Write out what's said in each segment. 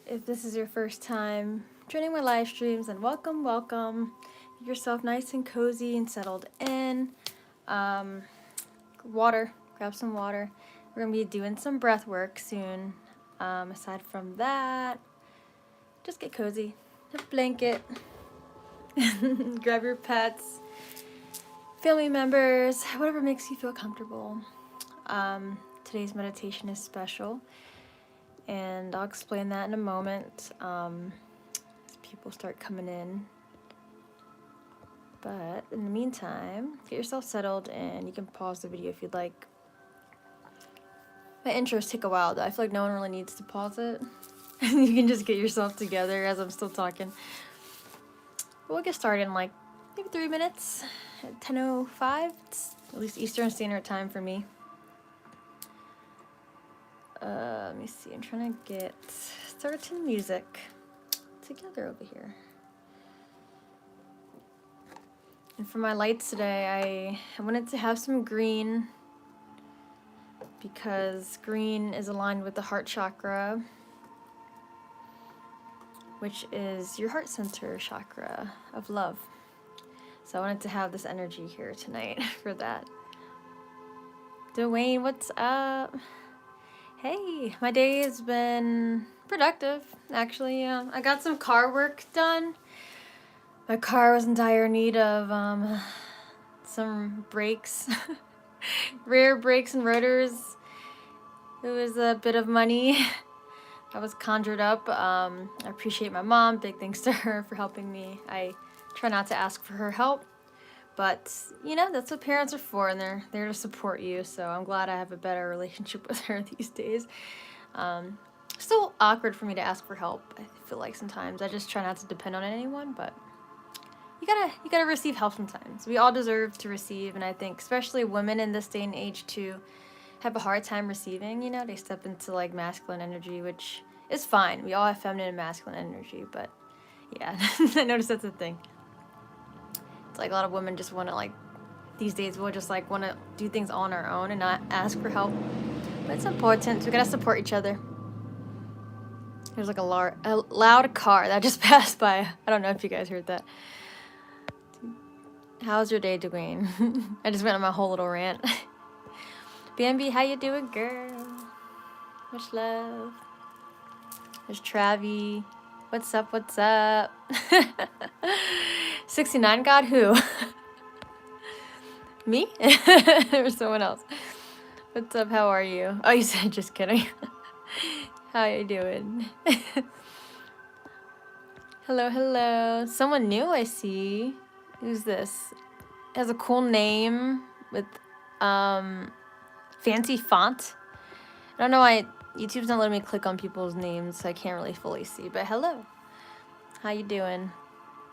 If this is your first time joining my live streams, then welcome, welcome. Get yourself nice and cozy and settled in. Water, grab some water. We're gonna be doing some breath work soon. Aside from that, just get cozy. Have a blanket. Grab your pets, family members, whatever makes you feel comfortable. Today's meditation is special, and I'll explain that in a moment as people start coming in. But in the meantime, get yourself settled, and you can pause the video if you'd like. My intros take a while though. I feel like no one really needs to pause it. You can just get yourself together as I'm still talking. We'll get started in like maybe 3 minutes at 10:05. It's at least Eastern Standard Time for me. Let me see. I'm trying to get certain music together over here. And for my lights today, I wanted to have some green because green is aligned with the heart chakra, which is your heart center chakra of love. So I wanted to have this energy here tonight for that. Dwayne, what's up? Hey, my day has been productive, actually. I got some car work done. My car was in dire need of some brakes, rear brakes and rotors. It was a bit of money that was conjured up. I appreciate my mom. Big thanks to her for helping me. I try not to ask for her help, but you know, that's what parents are for, and they're there to support you. So I'm glad I have a better relationship with her these days. Still awkward for me to ask for help. I feel like sometimes I just try not to depend on anyone, but you gotta receive help sometimes. We all deserve to receive, and I think especially women in this day and age too have a hard time receiving. You know, they step into like masculine energy, which is fine. We all have feminine and masculine energy, but yeah, I noticed that's a thing. It's like a lot of women just want to like these days we'll just like want to do things on our own and not ask for help. But it's important. We gotta support each other. There's like a loud car that just passed by. I don't know if you guys heard that. How's your day, Dwayne? I just went on my whole little rant. Bambi, how you doing, girl? Much love. There's Travi. What's up, what's up? 69 God, who? Me? Or someone else? What's up, how are you? Oh, you said just kidding. How you doing? Hello, hello. Someone new I see. Who's this? It has a cool name with fancy font. I don't know why YouTube's not letting me click on people's names, so I can't really fully see. But hello, how you doing?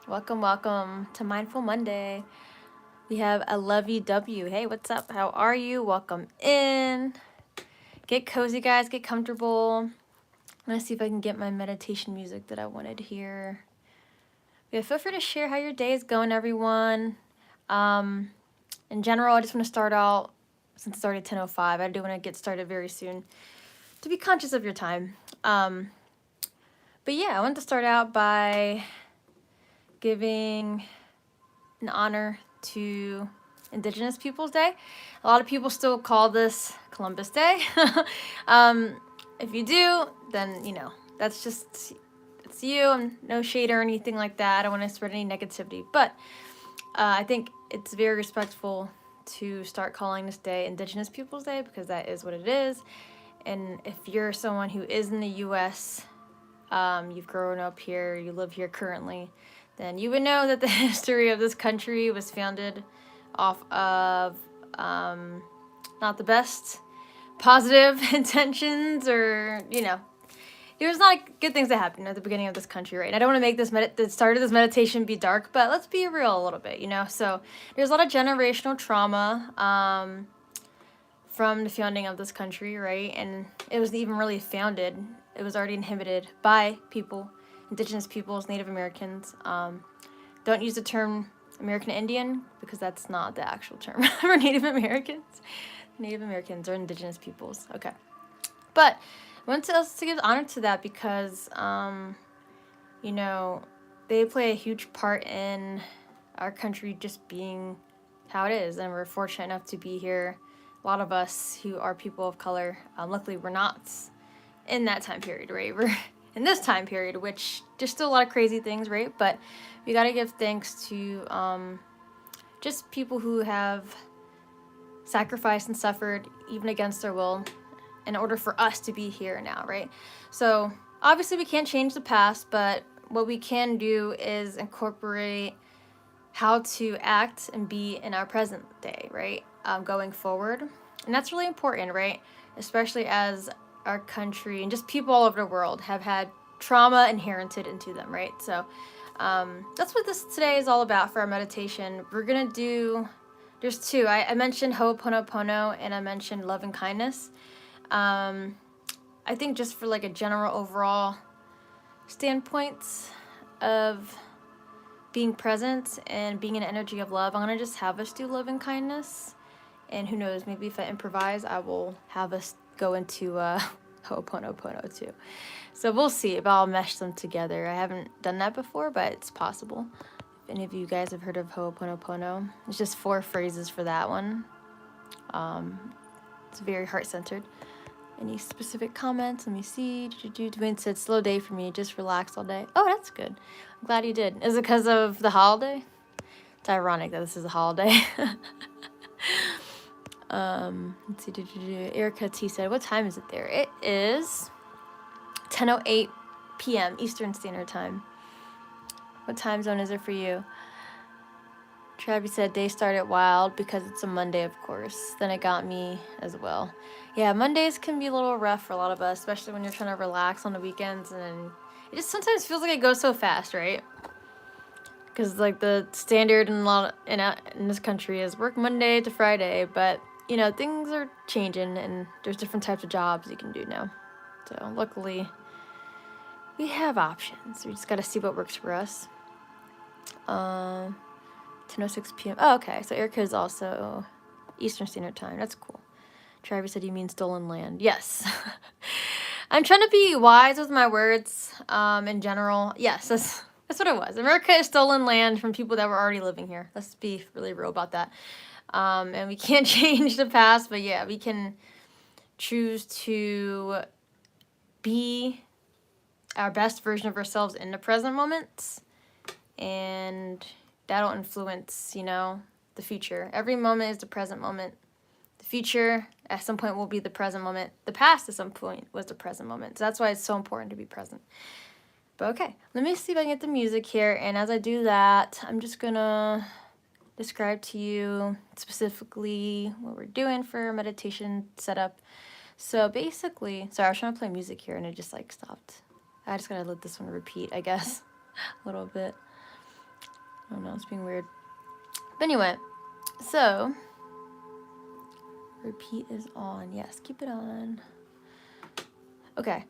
Welcome, welcome to Mindful Monday. We have 𝐹𝑂𝐿𝑂𝑊. Hey, what's up? How are you? Welcome in. Get cozy, guys. Get comfortable. I'm gonna see if I can get my meditation music that I wanted here. Yeah, feel free to share how your day is going, everyone. In general, I just want to start out, since it's already 10:05, I do want to get started very soon, to be conscious of your time. But yeah, I want to start out by giving an honor to Indigenous Peoples Day. A lot of people still call this Columbus Day. If you do, then, you know, that's just, it's you. I'm no shade or anything like that. I don't want to spread any negativity. But I think it's very respectful to start calling this day Indigenous Peoples Day, because that is what it is. And if you're someone who is in the U.S., you've grown up here, you live here currently, then you would know that the history of this country was founded off of not the best positive intentions, or, you know, there's not good things that happened at the beginning of this country, right? And I don't want to make this the start of this meditation be dark, but let's be real a little bit, you know? So there's a lot of generational trauma from the founding of this country, right? And it was even really founded. It was already inhabited by people, Indigenous peoples, Native Americans. Don't use the term American Indian, because that's not the actual term for Native Americans. Native Americans are Indigenous peoples. Okay. But I want us to give honor to that because, you know, they play a huge part in our country just being how it is, and we're fortunate enough to be here. A lot of us who are people of color, luckily we're not in that time period, right? We're in this time period, which there's still a lot of crazy things, right? But we got to give thanks to just people who have sacrificed and suffered even against their will in order for us to be here now, right? So obviously we can't change the past, but what we can do is incorporate how to act and be in our present day, right? Going forward. And that's really important, right? Especially as our country and just people all over the world have had trauma inherited into them, right? So that's what this today is all about for our meditation. We're going to do, there's two. I mentioned Ho'oponopono and I mentioned love and kindness. I think just for like a general overall standpoint of being present and being an energy of love, I'm going to just have us do love and kindness. And who knows, maybe if I improvise, I will have us go into Ho'oponopono too. So we'll see if I'll mesh them together. I haven't done that before, but it's possible. If any of you guys have heard of Ho'oponopono, it's just 4 phrases for that one. It's very heart-centered. Any specific comments? Let me see. Dwayne said, slow day for me. Just relax all day. Oh, that's good. I'm glad you did. Is it because of the holiday? It's ironic that this is a holiday. Let's see. Erica T said, what time is it there? It is 10:08 p.m. Eastern Standard Time. What time zone is it for you? Travis said, day started wild because it's a Monday, of course. Then it got me as well. Yeah, Mondays can be a little rough for a lot of us, especially when you're trying to relax on the weekends. And it just sometimes feels like it goes so fast, right? Because like the standard in this country is work Monday to Friday. But, you know, things are changing and there's different types of jobs you can do now. So luckily, we have options. We just got to see what works for us. 10:06 p.m. Oh, okay. So Erica is also Eastern Standard Time. That's cool. Travis said, you mean stolen land? Yes. I'm trying to be wise with my words in general. Yes, that's what it was. America is stolen land from people that were already living here. Let's be really real about that. And we can't change the past, but yeah, we can choose to be our best version of ourselves in the present moment. And that'll influence, you know, the future. Every moment is the present moment. The future at some point will be the present moment. The past at some point was the present moment. So that's why it's so important to be present. But okay, let me see if I can get the music here. And as I do that, I'm just gonna describe to you specifically what we're doing for meditation setup. So basically, sorry, I was trying to play music here and it just like stopped. I just gotta let this one repeat, I guess, a little bit. I don't know, it's being weird. But anyway, so repeat is on. Yes, keep it on. Okay,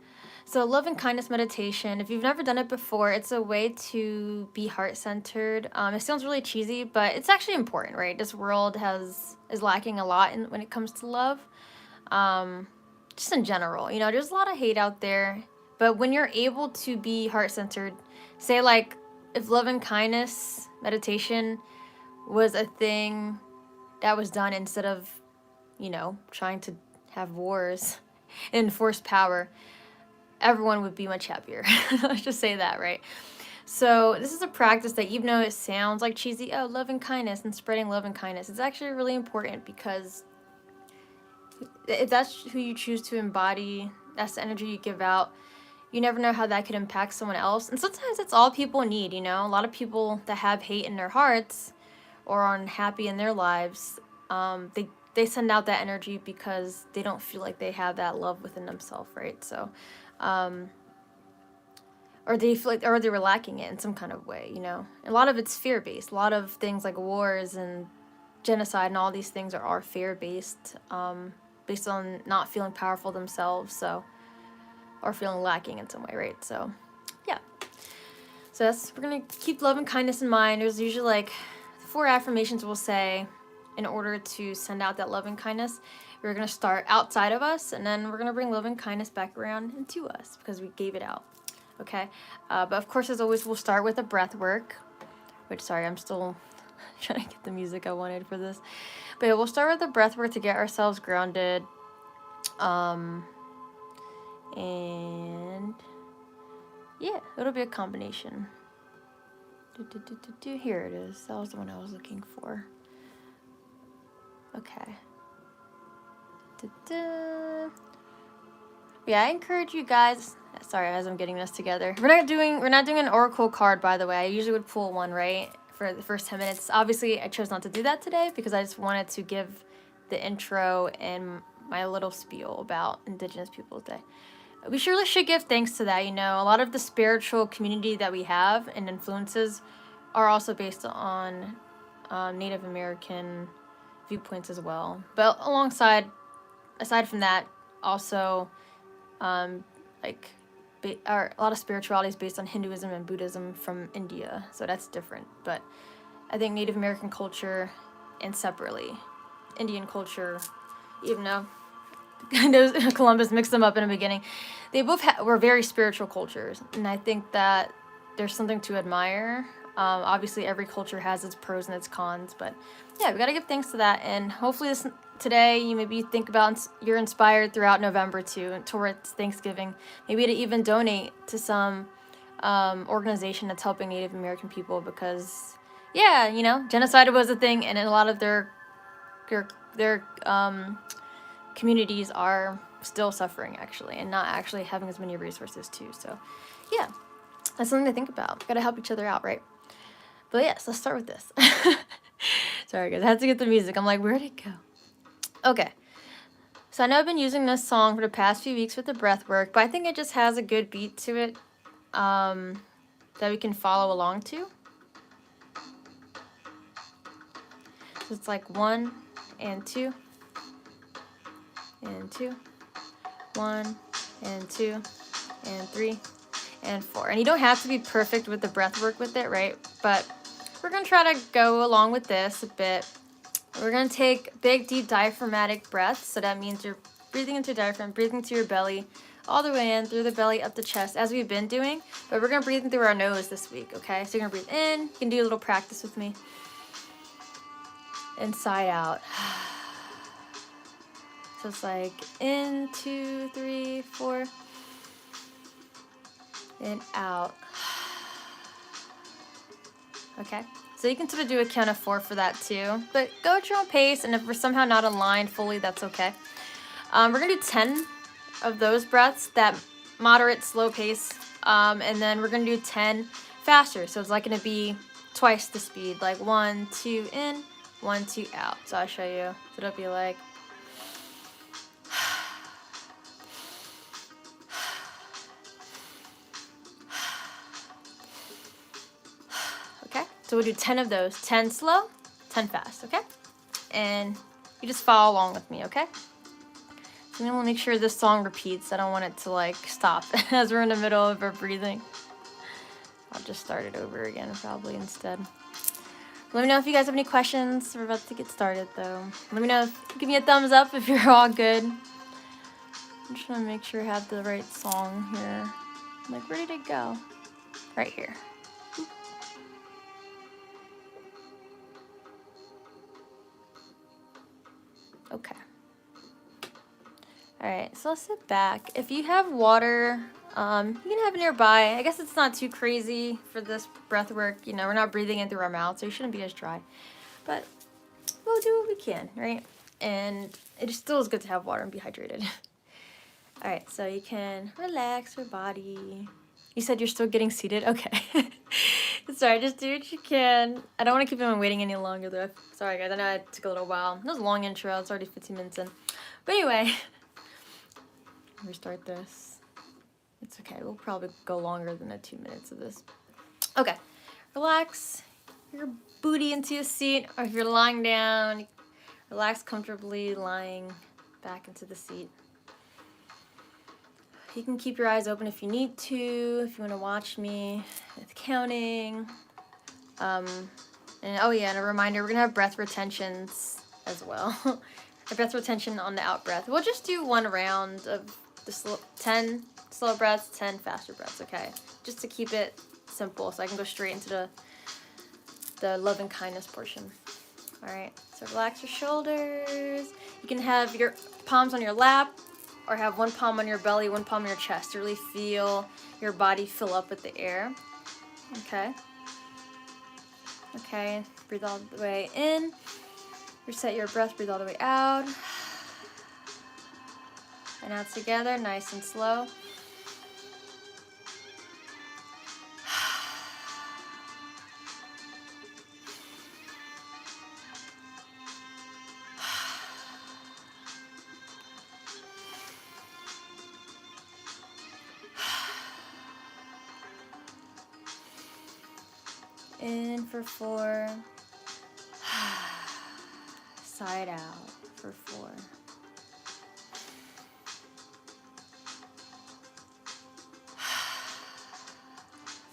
so love and kindness meditation. If you've never done it before, it's a way to be heart-centered. It sounds really cheesy, but it's actually important, right? This world is lacking a lot when it comes to love. Just in general, you know, there's a lot of hate out there. But when you're able to be heart-centered, say like if love and kindness meditation was a thing that was done instead of, you know, trying to have wars and enforce power, everyone would be much happier. Let's just say that, right? So this is a practice that, even though it sounds like cheesy, oh, love and kindness and spreading love and kindness, it's actually really important because if that's who you choose to embody, that's the energy you give out, you never know how that could impact someone else. And sometimes it's all people need, you know? A lot of people that have hate in their hearts or are unhappy in their lives, they send out that energy because they don't feel like they have that love within themselves, right? So, or they feel like, or they were lacking it in some kind of way, you know? A lot of it's fear-based. A lot of things like wars and genocide and all these things are fear-based, based on not feeling powerful themselves, so, or feeling lacking in some way, right? So, yeah. So we're gonna keep love and kindness in mind. There's usually like 4 affirmations we'll say in order to send out that love and kindness. we're going to start outside of us, and then we're going to bring love and kindness back around into us because we gave it out. Okay? But of course, as always, we'll start with a breath work, which, sorry, I'm still trying to get the music I wanted for this. But yeah, we'll start with the breath work to get ourselves grounded. And yeah, it'll be a combination. Here it is. That was the one I was looking for. Okay. Yeah, I encourage you guys. Sorry, as I'm getting this together, we're not doing an oracle card, by the way. I usually would pull one, right, for the first 10 minutes. Obviously, I chose not to do that today because I just wanted to give the intro and my little spiel about Indigenous Peoples Day. We surely should give thanks to that. You know, a lot of the spiritual community that we have and influences are also based on Native American viewpoints as well. But aside from that, also like a lot of spirituality is based on Hinduism and Buddhism from India, so that's different. But I think Native American culture and separately Indian culture, even though I know Columbus mixed them up in the beginning, they both were very spiritual cultures, and I think that there's something to admire. Obviously, every culture has its pros and its cons, but yeah, we gotta give thanks to that. And hopefully, today you maybe think about you're inspired throughout November towards Thanksgiving, maybe to even donate to some organization that's helping Native American people, because yeah, you know, genocide was a thing, and a lot of their communities are still suffering, actually, and not actually having as many resources too. So yeah, that's something to think about. Gotta help each other out, right? But yes, let's start with this. Sorry guys, I had to get the music. I'm like, where'd it go? Okay, so I know I've been using this song for the past few weeks with the breath work, but I think it just has a good beat to it that we can follow along to. So it's like 1 and 2 and 2, 1 and 2 and 3 and 4. And you don't have to be perfect with the breath work with it, right? But we're gonna try to go along with this a bit. We're gonna take big, deep diaphragmatic breaths. So that means you're breathing into your diaphragm, breathing to your belly, all the way in, through the belly, up the chest, as we've been doing. But we're gonna breathe in through our nose this week, okay? So you're gonna breathe in. You can do a little practice with me. Inside out. So it's like in, 2, 3, 4, and out. Okay, so you can sort of do a count of 4 for that too, but go at your own pace, and if we're somehow not aligned fully, that's okay. We're gonna do 10 of those breaths, that moderate, slow pace, and then we're gonna do 10 faster, so it's like gonna be twice the speed, like 1, 2 in, 1, 2 out. So I'll show you. So it'll be like okay, so we'll do 10 of those, 10 slow, 10 fast, okay? And you just follow along with me, okay? And then we'll make sure this song repeats. I don't want it to like stop as we're in the middle of our breathing. I'll just start it over again probably instead. Let me know if you guys have any questions. We're about to get started though. Let me know, give me a thumbs up if you're all good. I'm just trying to make sure I have the right song here. I'm like, where did it go? Right here. Okay. Alright, so let's sit back. If you have water, you can have it nearby. I guess it's not too crazy for this breath work. You know, we're not breathing in through our mouth, so you shouldn't be as dry. But we'll do what we can, right? And it still is good to have water and be hydrated. Alright, so you can relax your body. You said you're still getting seated? Okay. Sorry, just do what you can. I don't want to keep anyone waiting any longer though. Sorry guys, I know it took a little while. That was a long intro, it's already 15 minutes in. But anyway, restart this. It's okay, we'll probably go longer than the 2 minutes of this. Okay, relax your booty into a seat, or if you're lying down, relax comfortably lying back into the seat. You can keep your eyes open if you need to, if you want to watch me with counting. And oh yeah, and a reminder, we're gonna have breath retentions as well. the breath retention on the out breath. We'll just do one round of the 10 slow breaths, 10 faster breaths, okay? Just to keep it simple so I can go straight into the love and kindness portion. All right, so relax your shoulders. You can have your palms on your lap or have one palm on your belly, one palm on your chest to really feel your body fill up with the air. Okay. Okay, breathe all the way in. Reset your breath, breathe all the way out. And out together, nice and slow. In for 4. Side out for 4.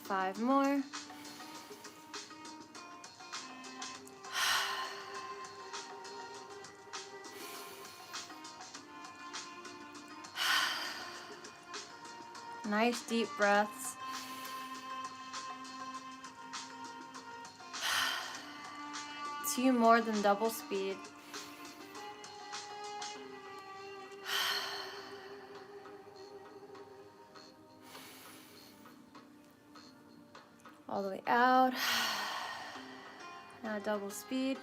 Five more. Nice deep breaths. Two more than double speed. All the way out. Now double speed.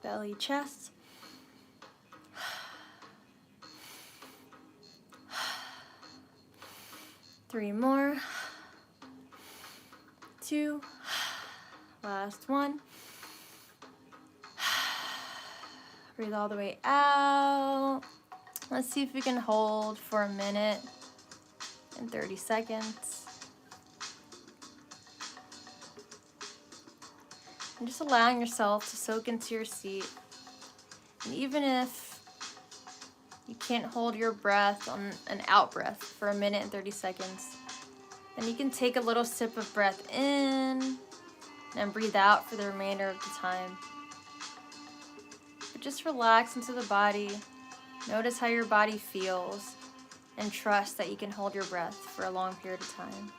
Belly, chest. Three more. 2. Last one. Breathe all the way out. Let's see if we can hold for a minute and 30 seconds. And just allowing yourself to soak into your seat. And even if you can't hold your breath on an out breath for a minute and 30 seconds, then you can take a little sip of breath in and breathe out for the remainder of the time. But just relax into the body. Notice how your body feels and trust that you can hold your breath for a long period of time.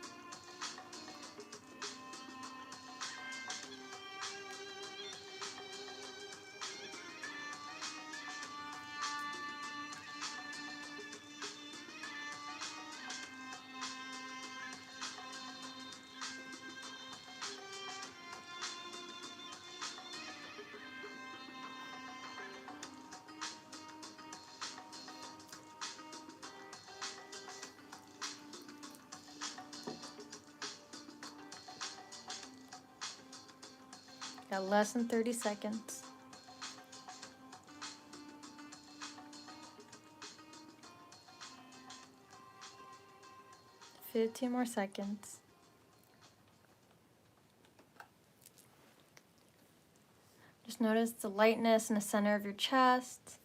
Got less than 30 seconds. Fifteen more seconds. Just notice the lightness in the center of your chest.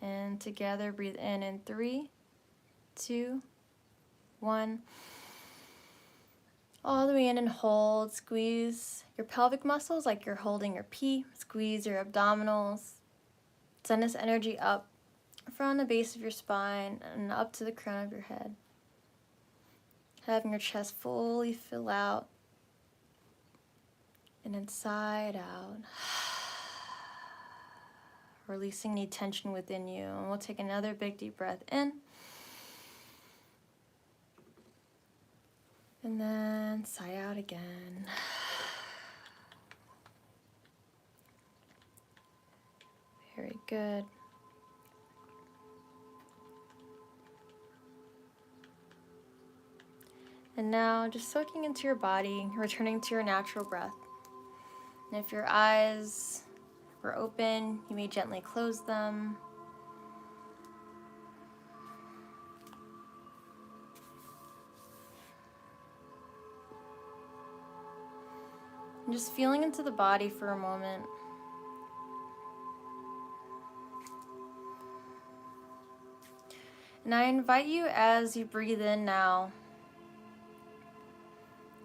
And together, breathe in 3, 2, 1. All the way in and hold. Squeeze your pelvic muscles like you're holding your pee. Squeeze your abdominals. Send this energy up from the base of your spine and up to the crown of your head. Having your chest fully fill out and inside out. Releasing any tension within you. And we'll take another big deep breath in. And then sigh out again. Very good. And now just soaking into your body, returning to your natural breath. And if your eyes were open, you may gently close them. And just feeling into the body for a moment. And I invite you, as you breathe in now,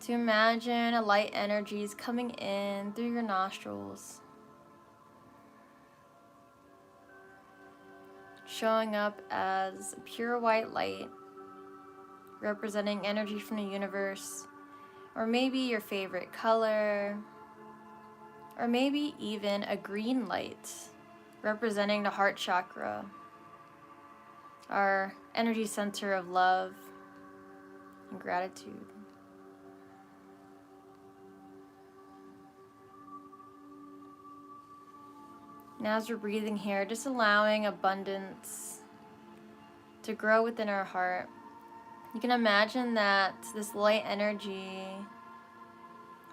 to imagine a light energy is coming in through your nostrils, showing up as pure white light, representing energy from the universe, or maybe your favorite color, or maybe even a green light, representing the heart chakra, our energy center of love and gratitude. Now as we're breathing here, just allowing abundance to grow within our heart. You can imagine that this light energy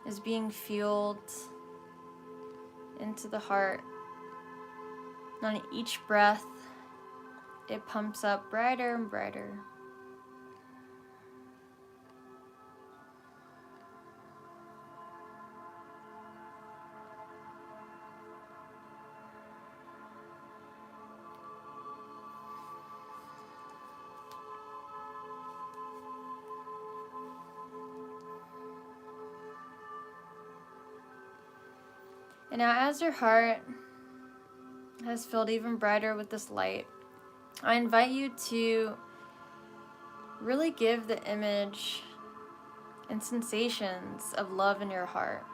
is being fueled into the heart. And on each breath, it pumps up brighter and brighter. And now as your heart has filled even brighter with this light, I invite you to really give the image and sensations of love in your heart.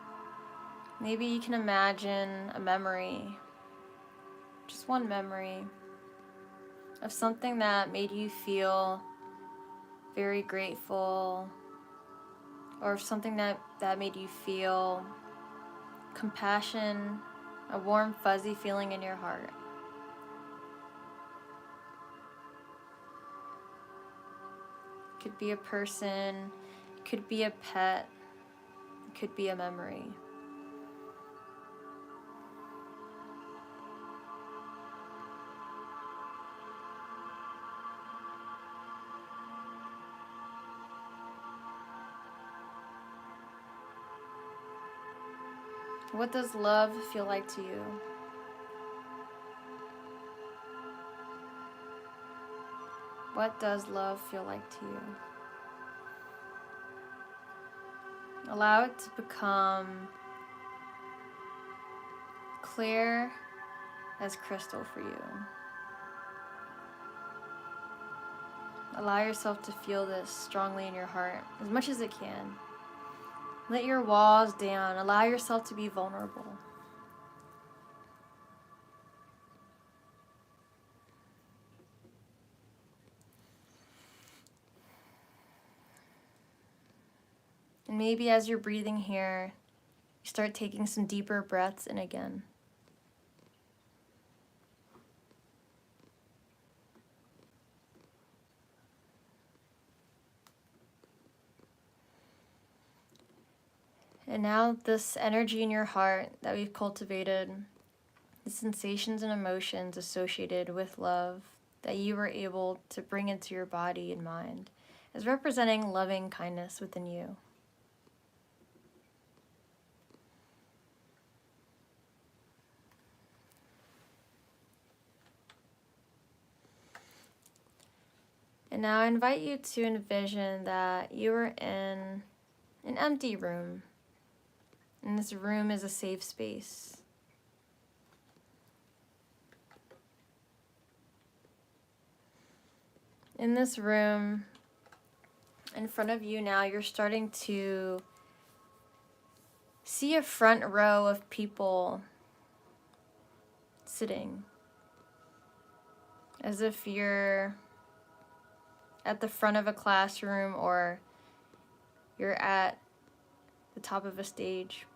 Maybe you can imagine a memory, just one memory, of something that made you feel very grateful, or something that made you feel compassion, a warm, fuzzy feeling in your heart. It could be a person, it could be a pet, it could be a memory. What does love feel like to you? What does love feel like to you? Allow it to become clear as crystal for you. Allow yourself to feel this strongly in your heart as much as it can. Let your walls down. Allow yourself to be vulnerable. And maybe as you're breathing here, you start taking some deeper breaths in again. And now this energy in your heart that we've cultivated, the sensations and emotions associated with love that you were able to bring into your body and mind, is representing loving kindness within you. And now I invite you to envision that you are in an empty room. And this room is a safe space. In this room, in front of you now, you're starting to see a front row of people sitting, as if you're at the front of a classroom or you're at the top of a stage.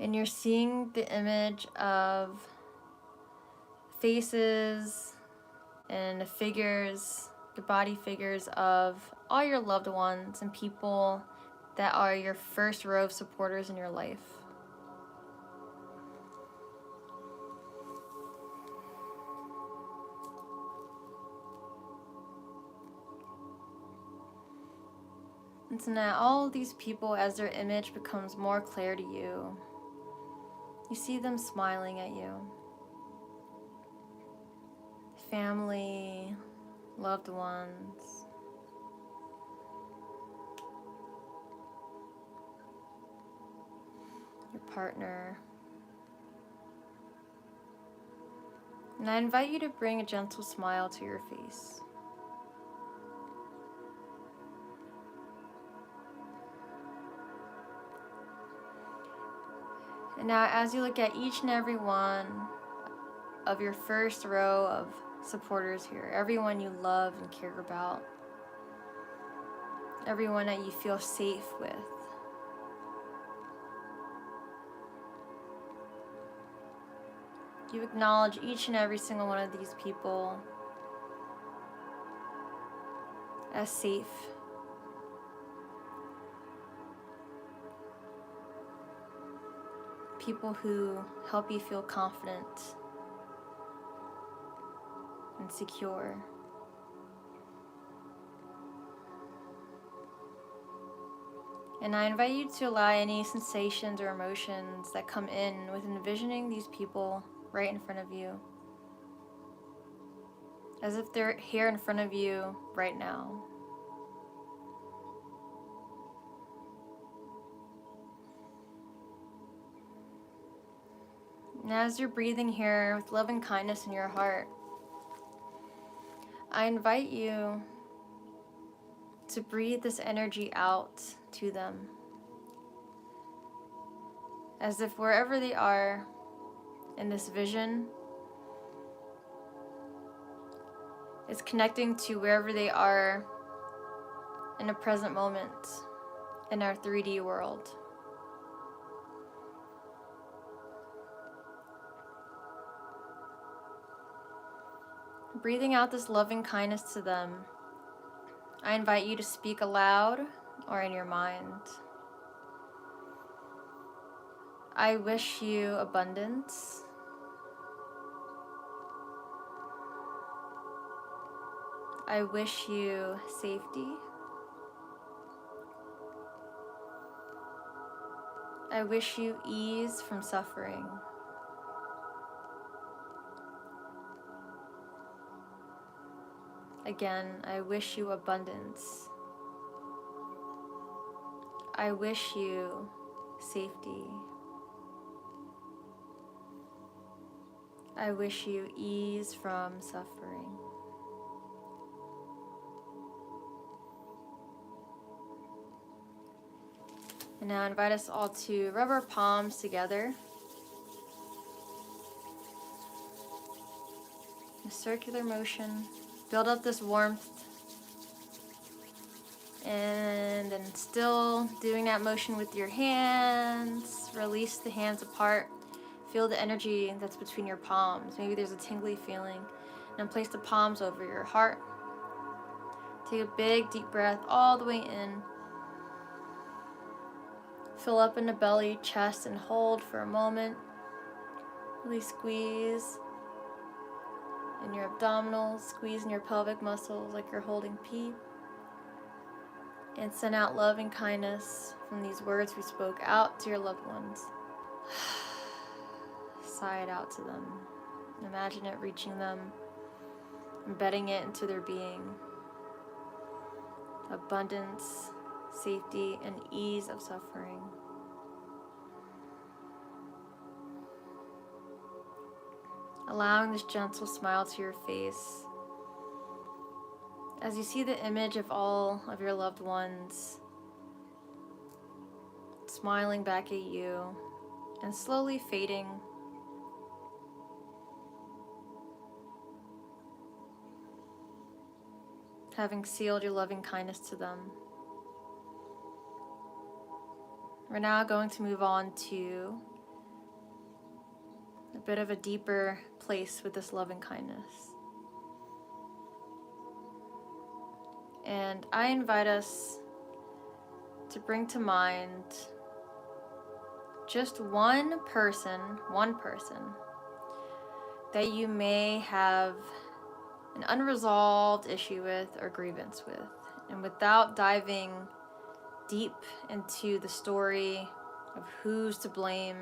And you're seeing the image of faces and the figures, the body figures of all your loved ones and people that are your first row of supporters in your life. And so now all of these people, as their image becomes more clear to you, you see them smiling at you. family, loved ones, your partner. And I invite you to bring a gentle smile to your face. And now as you look at each and every one of your first row of supporters here, everyone you love and care about, everyone that you feel safe with, you acknowledge each and every single one of these people as safe. People who help you feel confident and secure. And I invite you to allow any sensations or emotions that come in with envisioning these people right in front of you, as if they're here in front of you right now. And as you're breathing here with love and kindness in your heart, I invite you to breathe this energy out to them, as if wherever they are in this vision is connecting to wherever they are in a present moment in our 3D world. Breathing out this loving kindness to them, I invite you to speak aloud or in your mind. I wish you abundance. I wish you safety. I wish you ease from suffering. Again, I wish you abundance. I wish you safety. I wish you ease from suffering. And now I invite us all to rub our palms together. A circular motion. Build up this warmth. And then still doing that motion with your hands. Release the hands apart. Feel the energy that's between your palms. Maybe there's a tingly feeling. And then place the palms over your heart. Take a big deep breath all the way in. Fill up in the belly, chest, and hold for a moment. Really squeeze in your abdominals, squeeze in your pelvic muscles like you're holding pee. And send out love and kindness from these words we spoke out to your loved ones. Sigh it out to them. Imagine it reaching them, embedding it into their being. Abundance, safety, and ease of suffering. Allowing this gentle smile to your face as you see the image of all of your loved ones smiling back at you and slowly fading. Having sealed your loving kindness to them. We're now going to move on to a bit of a deeper place with this loving kindness. And I invite us to bring to mind just one person that you may have an unresolved issue with or grievance with. And without diving deep into the story of who's to blame,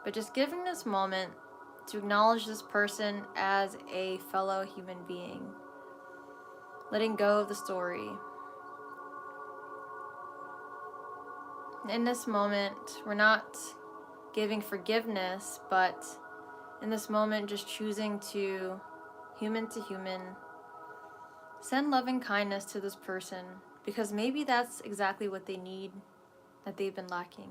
but just giving this moment to acknowledge this person as a fellow human being, letting go of the story. In this moment, we're not giving forgiveness, but in this moment, just choosing to human, send loving kindness to this person, because maybe that's exactly what they need, that they've been lacking.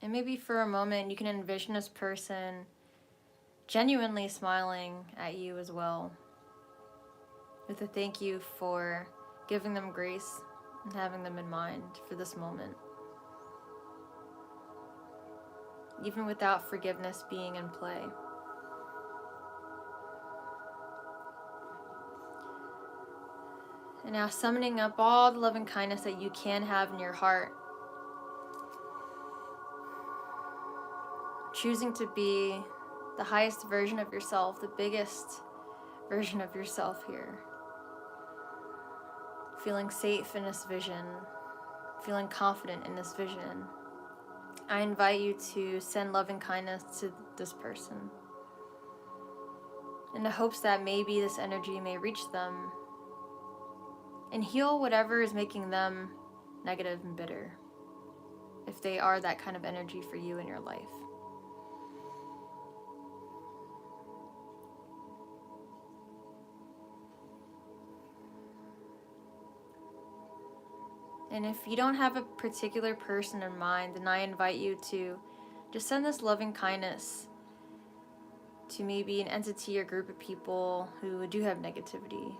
And maybe for a moment, you can envision this person genuinely smiling at you as well, with a thank you for giving them grace and having them in mind for this moment, even without forgiveness being in play. And now summoning up all the loving kindness that you can have in your heart, choosing to be the highest version of yourself, the biggest version of yourself here. Feeling safe in this vision, feeling confident in this vision. I invite you to send loving kindness to this person in the hopes that maybe this energy may reach them and heal whatever is making them negative and bitter, if they are that kind of energy for you in your life. And if you don't have a particular person in mind, then I invite you to just send this loving kindness to maybe an entity or group of people who do have negativity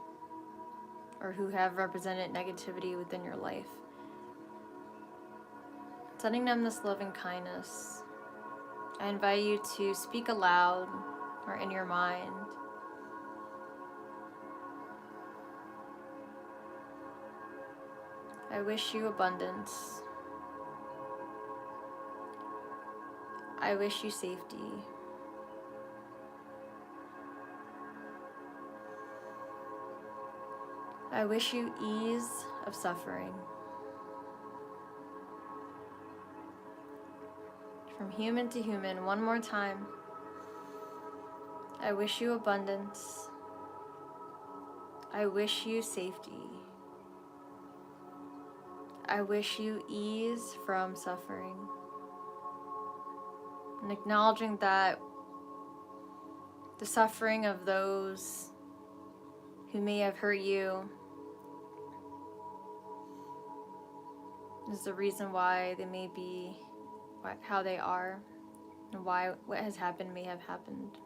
or who have represented negativity within your life. Sending them this loving kindness. I invite you to speak aloud or in your mind. I wish you abundance. I wish you safety. I wish you ease of suffering. From human to human, one more time. I wish you abundance. I wish you safety. I wish you ease from suffering. And acknowledging that the suffering of those who may have hurt you is the reason why they may be how they are, and why what has happened may have happened.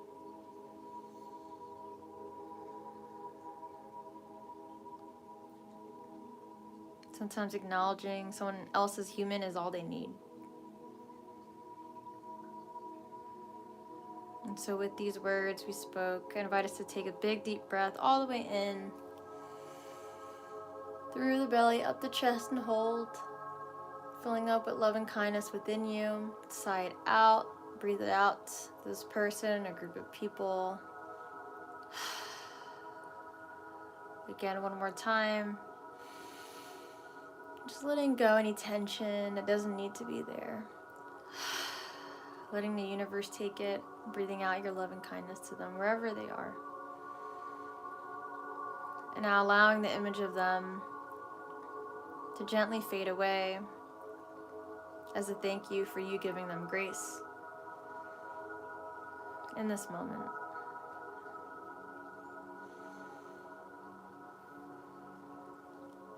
Sometimes acknowledging someone else's human is all they need. And so with these words we spoke, I invite us to take a big deep breath all the way in, through the belly, up the chest, and hold. Filling up with love and kindness within you. Sigh it out, breathe it out to this person, a group of people. Again, one more time. Just letting go any tension that doesn't need to be there. Letting the universe take it, breathing out your love and kindness to them wherever they are. And now allowing the image of them to gently fade away as a thank you for you giving them grace in this moment.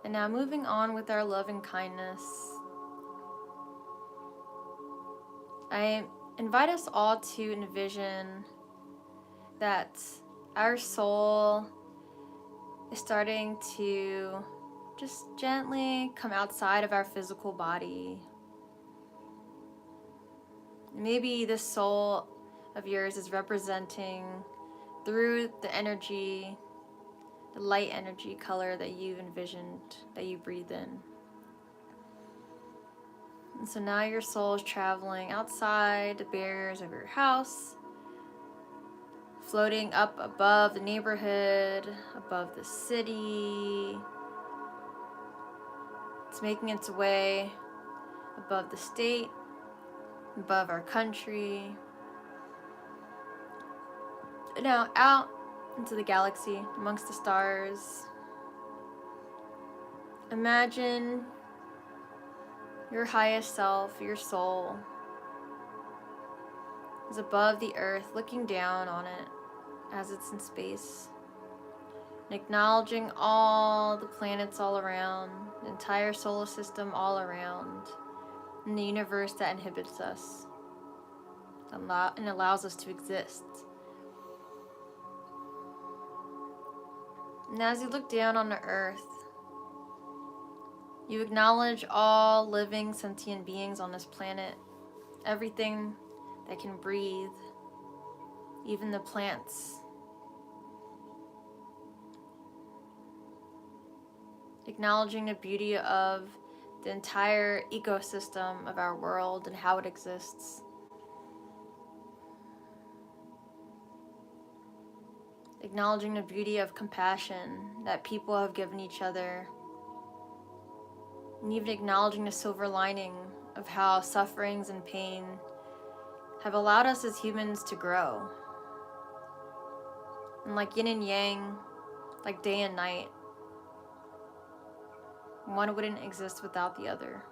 And now moving on with our love and kindness, I invite us all to envision that our soul is starting to just gently come outside of our physical body. Maybe this soul of yours is representing through the energy, the light energy color that you've envisioned, that you breathe in. And so now your soul is traveling outside the barriers of your house, floating up above the neighborhood, above the city. It's making its way above the state, above our country, now out into the galaxy, amongst the stars. Imagine your highest self, your soul, is above the earth, looking down on it as it's in space, and acknowledging all the planets all around, the entire solar system all around, and the universe that inhibits us and allows us to exist. And as you look down on the earth, you acknowledge all living sentient beings on this planet, everything that can breathe, even the plants. Acknowledging the beauty of the entire ecosystem of our world and how it exists. Acknowledging the beauty of compassion that people have given each other. And even acknowledging the silver lining of how sufferings and pain have allowed us as humans to grow. And like yin and yang, like day and night, one wouldn't exist without the other.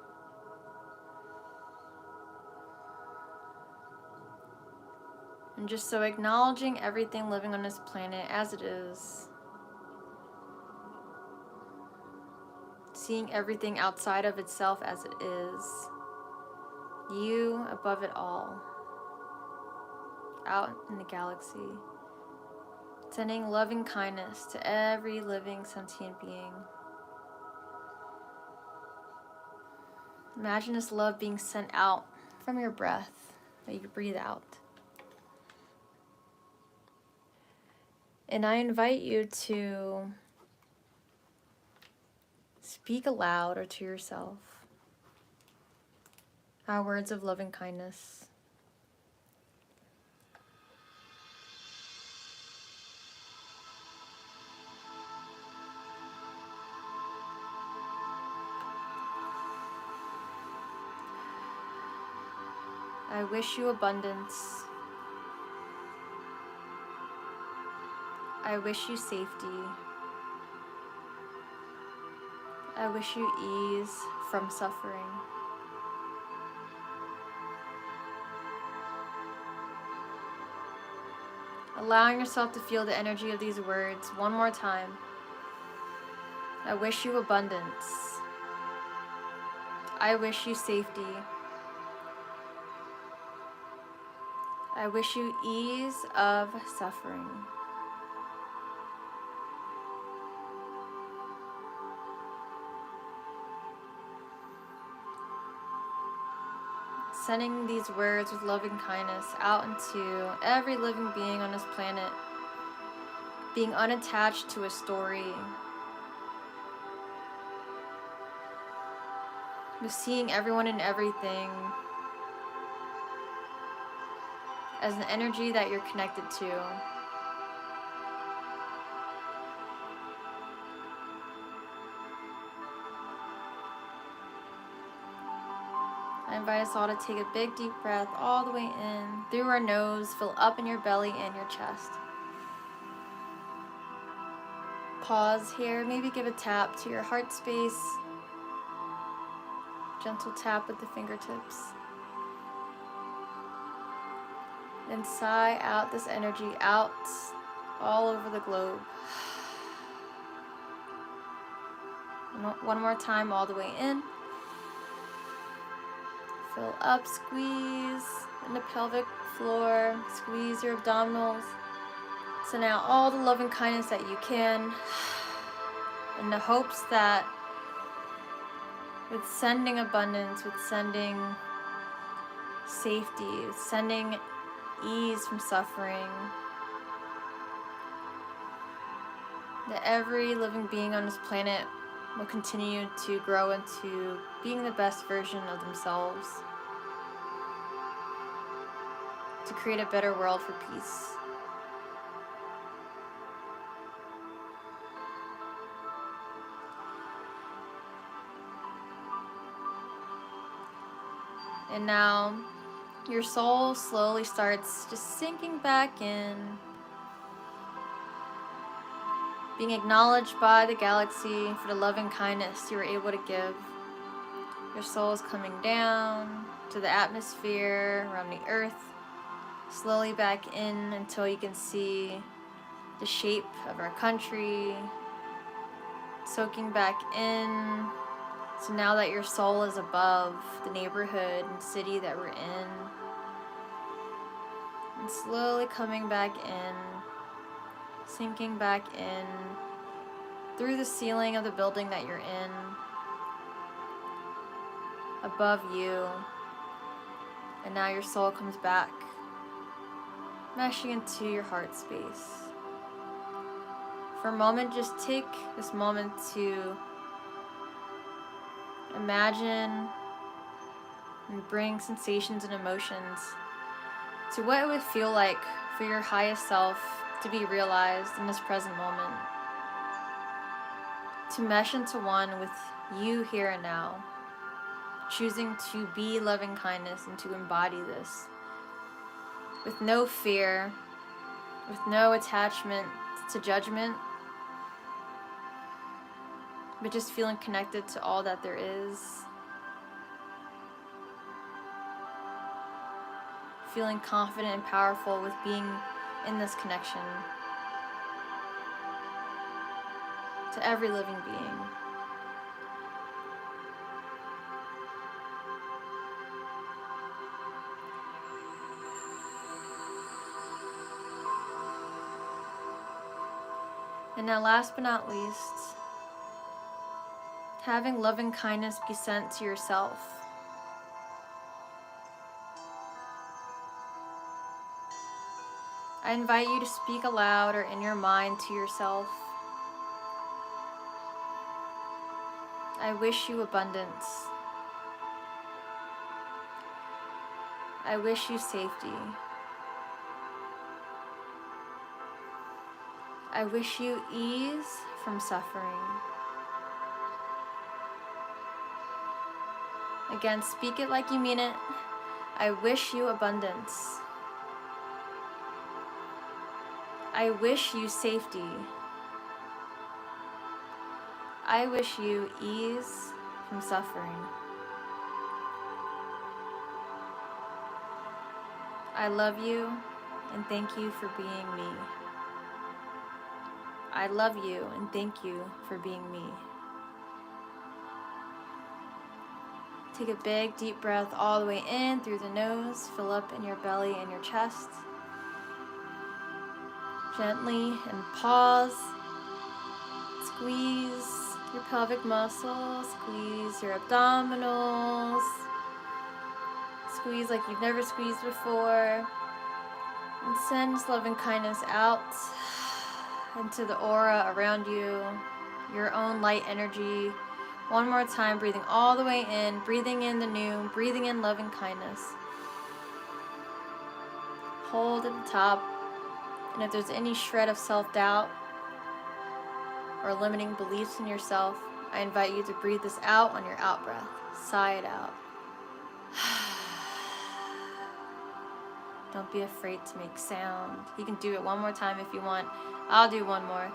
And just so acknowledging everything living on this planet as it is. Seeing everything outside of itself as it is. You above it all. Out in the galaxy. Sending loving kindness to every living sentient being. Imagine this love being sent out from your breath that you breathe out. And I invite you to speak aloud or to yourself our words of loving kindness. I wish you abundance. I wish you safety. I wish you ease from suffering. Allowing yourself to feel the energy of these words one more time. I wish you abundance. I wish you safety. I wish you ease of suffering. Sending these words with loving kindness out into every living being on this planet, being unattached to a story, with seeing everyone and everything as an energy that you're connected to. I invite us all to take a big deep breath all the way in, through our nose, fill up in your belly and your chest. Pause here, maybe give a tap to your heart space. Gentle tap with the fingertips. Then sigh out this energy out all over the globe. One more time all the way in. Fill up, squeeze in the pelvic floor, squeeze your abdominals. Send out all the loving kindness that you can, in the hopes that with sending abundance, with sending safety, with sending ease from suffering, that every living being on this planet will continue to grow into being the best version of themselves, to create a better world for peace. And now your soul slowly starts just sinking back in, being acknowledged by the galaxy for the love and kindness you were able to give. Your soul is coming down to the atmosphere around the earth, slowly back in until you can see the shape of our country, soaking back in. So now that your soul is above the neighborhood and city that we're in, and slowly coming back in, sinking back in through the ceiling of the building that you're in, above you, and now your soul comes back, meshing into your heart space. For a moment, just take this moment to imagine and bring sensations and emotions to what it would feel like for your highest self to be realized in this present moment. To mesh into one with you here and now, choosing to be loving kindness and to embody this with no fear, with no attachment to judgment, but just feeling connected to all that there is. Feeling confident and powerful with being in this connection to every living being. And now, last but not least, having loving kindness be sent to yourself. I invite you to speak aloud or in your mind to yourself. I wish you abundance. I wish you safety. I wish you ease from suffering. Again, speak it like you mean it. I wish you abundance. I wish you safety. I wish you ease from suffering. I love you and thank you for being me. I love you and thank you for being me. Take a big deep breath all the way in through the nose, fill up in your belly and your chest. Gently and pause. Squeeze your pelvic muscles, squeeze your abdominals. Squeeze like you've never squeezed before. And send this loving kindness out into the aura around you, your own light energy. One more time, breathing all the way in, breathing in the new, breathing in loving kindness. Hold at the top, and if there's any shred of self-doubt or limiting beliefs in yourself, I invite you to breathe this out on your out breath. Sigh it out. Don't be afraid to make sound. You can do it one more time if you want. I'll do one more.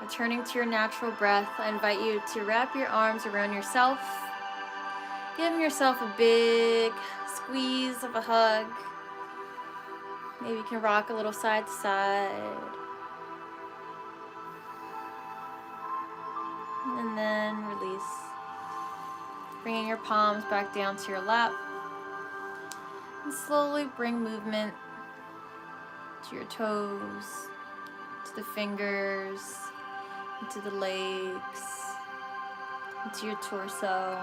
Returning to your natural breath, I invite you to wrap your arms around yourself. Give yourself a big squeeze of a hug. Maybe you can rock a little side to side. And then release. Bringing your palms back down to your lap. And slowly bring movement to your toes, to the fingers, into the legs, into your torso.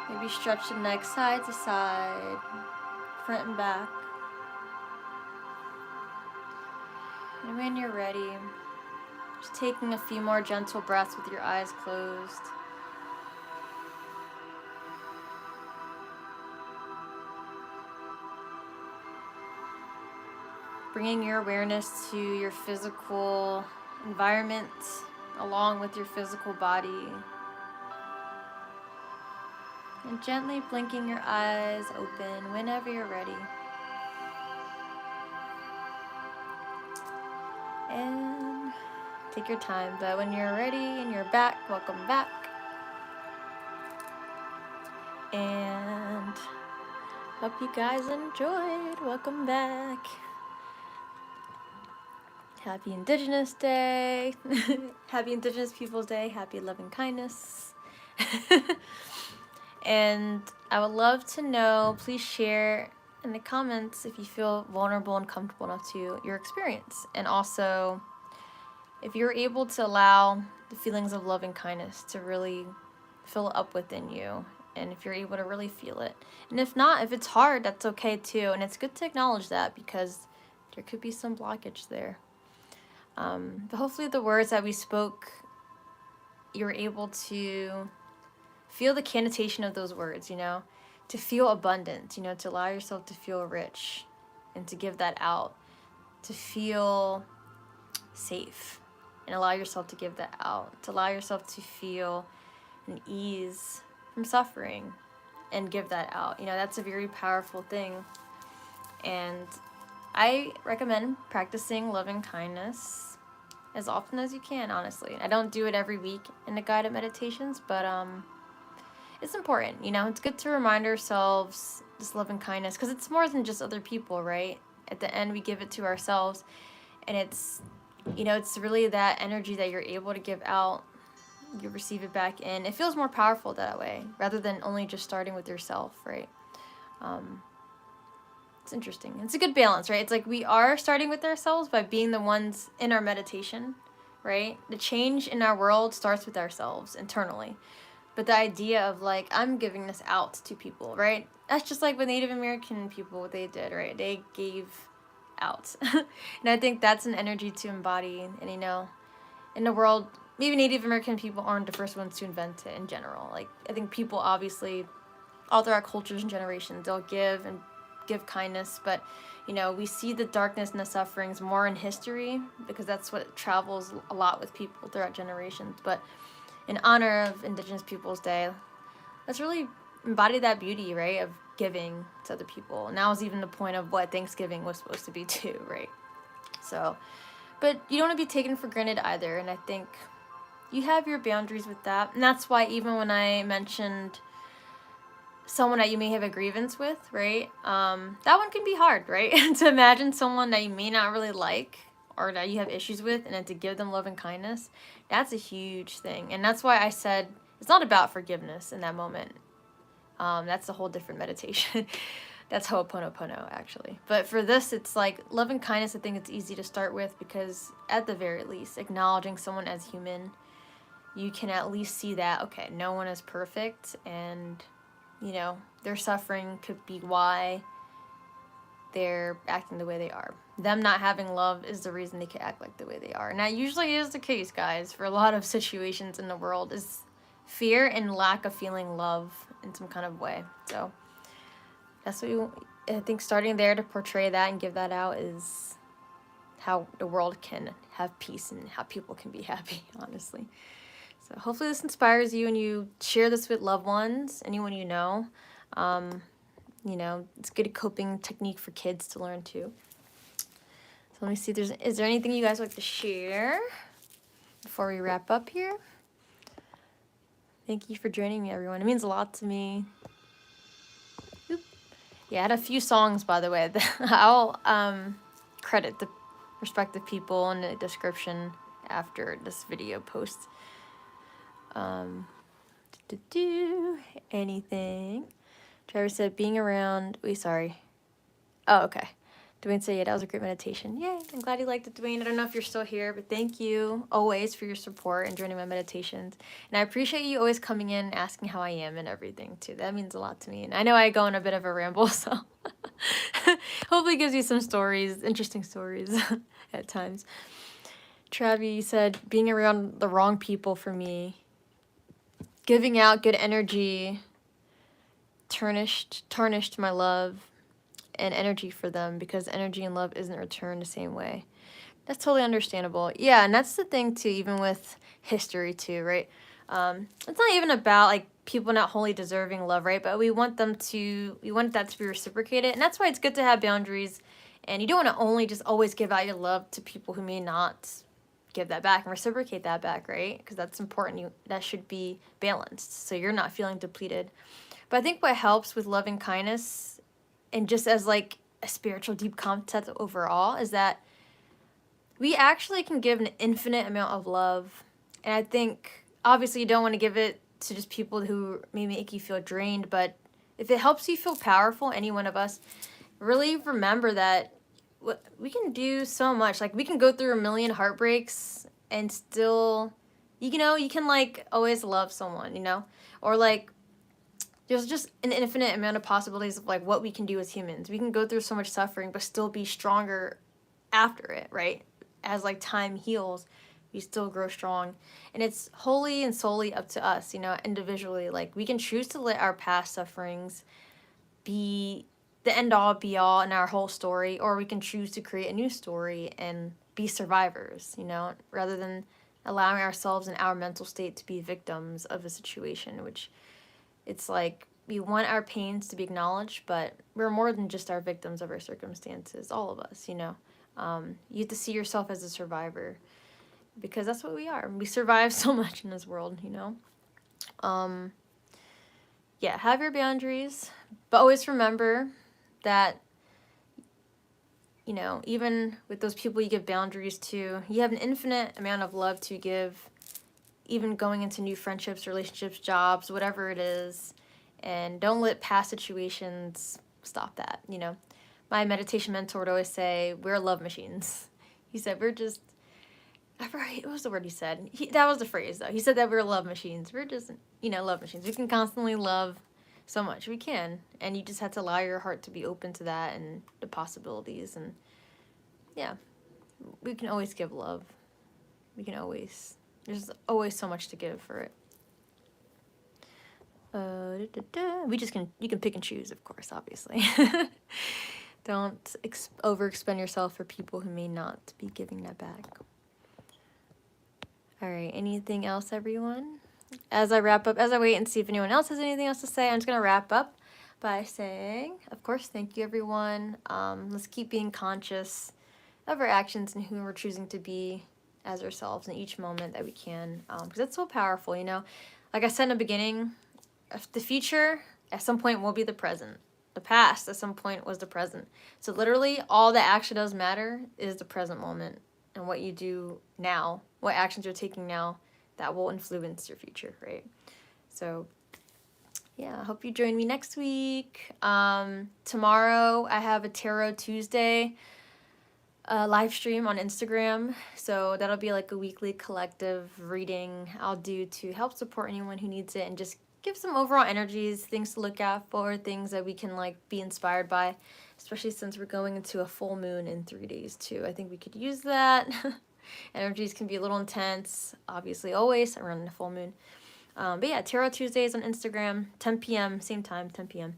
Maybe stretch the neck side to side, front and back. And when you're ready, just taking a few more gentle breaths with your eyes closed. Bringing your awareness to your physical environment along with your physical body. And gently blinking your eyes open whenever you're ready. And take your time, but when you're ready and you're back, welcome back. And hope you guys enjoyed. Welcome back. Happy Indigenous Day. Happy Indigenous Peoples Day. Happy Love and Kindness. And I would love to know, please share in the comments if you feel vulnerable and comfortable enough to your experience. And also, if you're able to allow the feelings of love and kindness to really fill up within you, and if you're able to really feel it. And if not, if it's hard, that's okay too. And it's good to acknowledge that because there could be some blockage there. But hopefully the words that we spoke, you're able to feel the connotation of those words, you know, to feel abundant, you know, to allow yourself to feel rich and to give that out, to feel safe and allow yourself to give that out, to allow yourself to feel an ease from suffering and give that out. You know, that's a very powerful thing. And I recommend practicing loving kindness as often as you can, honestly. I don't do it every week in the guided meditations, but it's important, you know. It's good to remind ourselves this love and kindness because it's more than just other people, right? At the end, we give it to ourselves, and it's, you know, it's really that energy that you're able to give out. You receive it back in. It feels more powerful that way rather than only just starting with yourself, right? It's interesting. It's a good balance, right? It's like we are starting with ourselves by being the ones in our meditation, right? The change in our world starts with ourselves internally. But the idea of like, I'm giving this out to people, right? That's just like with Native American people, what they did, right? They gave out. And I think that's an energy to embody. And, you know, in the world, maybe Native American people aren't the first ones to invent it in general. Like, I think people obviously, all throughout cultures and generations, they'll give and give kindness. But, you know, we see the darkness and the sufferings more in history because that's what travels a lot with people throughout generations. But in honor of Indigenous Peoples Day, let's really embody that beauty, right, of giving to other people. And that was even the point of what Thanksgiving was supposed to be too, right? So, but you don't want to be taken for granted either. And I think you have your boundaries with that. And that's why even when I mentioned someone that you may have a grievance with, right, that one can be hard, right? To imagine someone that you may not really like or that you have issues with, and then to give them love and kindness, that's a huge thing. And that's why I said it's not about forgiveness in that moment. That's a whole different meditation. That's Ho'oponopono, actually. But for this, it's like love and kindness, I think it's easy to start with because at the very least, acknowledging someone as human, you can at least see that, okay, no one is perfect, and, you know, their suffering could be why they're acting the way they are. Them not having love is the reason they can act like the way they are. And that usually is the case, guys, for a lot of situations in the world, is fear and lack of feeling love in some kind of way. So that's what I think starting there to portray that and give that out is how the world can have peace and how people can be happy, honestly. So hopefully this inspires you and you share this with loved ones, anyone you know. You know, it's a good coping technique for kids to learn too. So let me see, is there anything you guys would like to share before we wrap up here? Thank you for joining me, everyone. It means a lot to me. Oop. Yeah, I had a few songs, by the way. I'll credit the respective people in the description after this video post. Anything. Trevor said, being around... Wait, sorry. Oh, okay. Dwayne said, yeah, that was a great meditation. Yay, I'm glad you liked it, Dwayne. I don't know if you're still here, but thank you always for your support and joining my meditations. And I appreciate you always coming in and asking how I am and everything, too. That means a lot to me. And I know I go on a bit of a ramble, so hopefully it gives you some stories, interesting stories at times. Travi said, being around the wrong people for me, giving out good energy, tarnished my love and energy for them because energy and love isn't returned the same way. That's totally understandable. Yeah, and that's the thing too, even with history too, right? It's not even about like people not wholly deserving love, right? But we want that to be reciprocated. And that's why it's good to have boundaries. And you don't want to only just always give out your love to people who may not give that back and reciprocate that back, right? Because that's important. That should be balanced. So you're not feeling depleted. But I think what helps with loving kindness and just as like a spiritual deep concept overall is that we actually can give an infinite amount of love. And I think obviously you don't want to give it to just people who may make you feel drained, but if it helps you feel powerful, any one of us, really remember that we can do so much. Like we can go through a million heartbreaks and still, you can like always love someone, or like there's just an infinite amount of possibilities of like what we can do as humans. We can go through so much suffering, but still be stronger after it, right? As like time heals, we still grow strong. And it's wholly and solely up to us, individually. Like we can choose to let our past sufferings be the end all be all in our whole story, or we can choose to create a new story and be survivors, rather than allowing ourselves and our mental state to be victims of a situation, which it's like we want our pains to be acknowledged, but we're more than just our victims of our circumstances, all of us, you have to see yourself as a survivor because that's what we are. We survive so much in this world, Yeah, have your boundaries, but always remember that, even with those people you give boundaries to, you have an infinite amount of love to give, even going into new friendships, relationships, jobs, whatever it is. And don't let past situations stop that, My meditation mentor would always say, we're love machines. He said, we're just, I forget, what was the word he said? That was the phrase, though. He said that we're love machines. We're just, love machines. We can constantly love so much. We can. And you just have to allow your heart to be open to that and the possibilities. And, yeah, we can always give love. There's always so much to give for it. You can pick and choose, of course, obviously. Don't overexpend yourself for people who may not be giving that back. All right, anything else, everyone? As I wrap up, as I wait and see if anyone else has anything else to say, I'm just going to wrap up by saying, of course, thank you, everyone. Let's keep being conscious of our actions and who we're choosing to be as ourselves in each moment that we can, because that's so powerful, Like I said in the beginning, the future at some point will be the present. The past at some point was the present. So literally all that actually does matter is the present moment and what you do now, what actions you're taking now that will influence your future, right? So yeah, I hope you join me next week. Tomorrow I have a Tarot Tuesday live stream on Instagram. So that'll be like a weekly collective reading I'll do to help support anyone who needs it and just give some overall energies, things to look out for, things that we can like be inspired by, especially since we're going into a full moon in 3 days too. I think we could use that. Energies can be a little intense, obviously always around the full moon. But yeah, Tarot Tuesdays on Instagram, 10 p.m., same time, 10 p.m.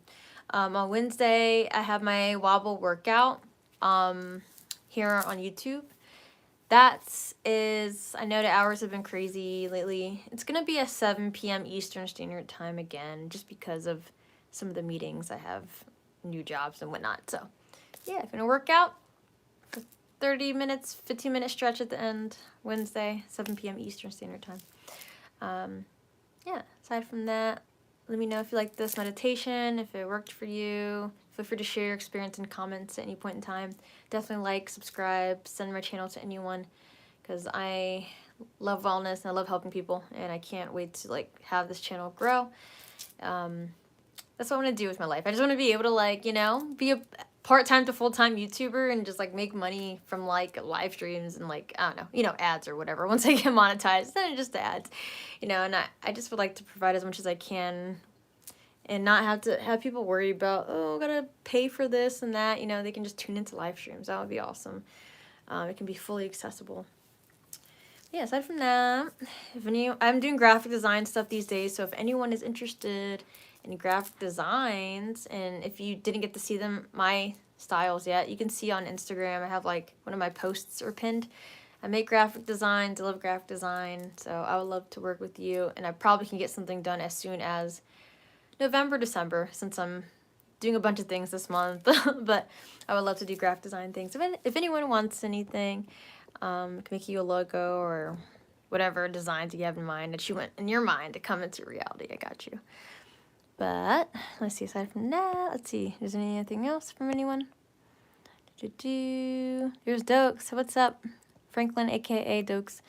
On Wednesday, I have my wobble workout here on YouTube. I know the hours have been crazy lately. It's going to be at 7 p.m. Eastern Standard Time again, just because of some of the meetings I have, new jobs and whatnot. So, yeah, I'm going to work out for 30 minutes, 15-minute stretch at the end, Wednesday, 7 p.m. Eastern Standard Time. Yeah, aside from that, let me know if you like this meditation, if it worked for you. Feel free to share your experience in comments at any point in time. Definitely like, subscribe, send my channel to anyone, because I love wellness and I love helping people, and I can't wait to like have this channel grow. That's what I want to do with my life. I just want to be able to be a part-time to full-time YouTuber and just like make money from like live streams and like, I don't know, ads or whatever. Once I get monetized, then it's just ads, and I just would like to provide as much as I can and not have to have people worry about, oh, gotta pay for this and that. They can just tune into live streams. That would be awesome. It can be fully accessible. Yeah, aside from that, I'm doing graphic design stuff these days, so if anyone is interested and graphic designs. And if you didn't get to see them, my styles yet, you can see on Instagram. I have like one of my posts are pinned. I make graphic designs, I love graphic design, so I would love to work with you, and I probably can get something done as soon as November, December, since I'm doing a bunch of things this month. But I would love to do graphic design things. If anyone wants anything, can make you a logo or whatever designs you have in mind that you want in your mind to come into reality, I got you. But let's see, aside from that, let's see, is there anything else from anyone? Here's Dokes. What's up? Franklin, aka Dokes.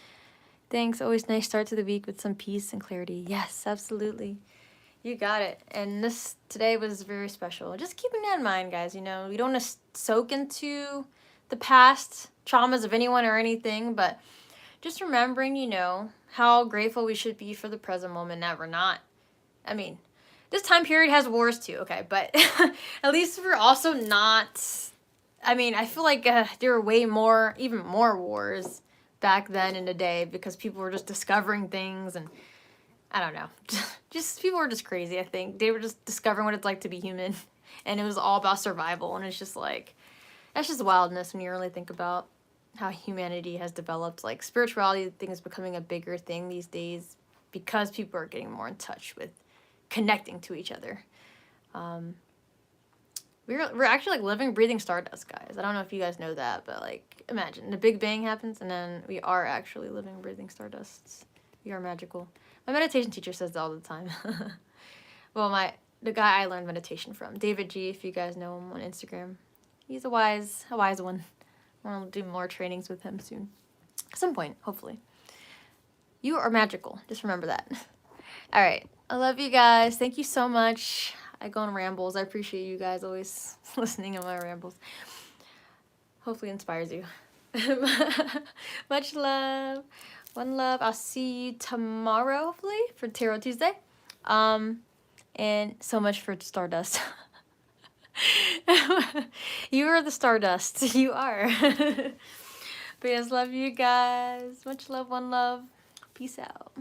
Thanks. Always nice start to the week with some peace and clarity. Yes, absolutely. You got it. And today was very special. Just keeping that in mind, guys. You know, we don't want to soak into the past traumas of anyone or anything, but just remembering, you know, how grateful we should be for the present moment that we're not. I mean, this time period has wars too, okay? But at least we're also not. I mean, I feel like there were even more wars back then in the day because people were just discovering things and I don't know. Just people were just crazy, I think. They were just discovering what it's like to be human and it was all about survival, and it's just like, that's just wildness when you really think about how humanity has developed. Like spirituality, I think, is becoming a bigger thing these days because people are getting more in touch with connecting to each other. We're actually like living, breathing stardust, guys. I don't know if you guys know that, but like imagine the Big Bang happens and then we are actually living, breathing stardusts. We are magical. My meditation teacher says that all the time. Well, the guy I learned meditation from, David G, if you guys know him on Instagram. He's a wise one. I want to do more trainings with him soon. At some point, hopefully. You are magical. Just remember that. All right. I love you guys. Thank you so much. I go on rambles. I appreciate you guys always listening to my rambles. Hopefully it inspires you. Much love. One love. I'll see you tomorrow, hopefully, for Tarot Tuesday. And so much for Stardust. You are the Stardust. You are. But yes, love you guys. Much love. One love. Peace out.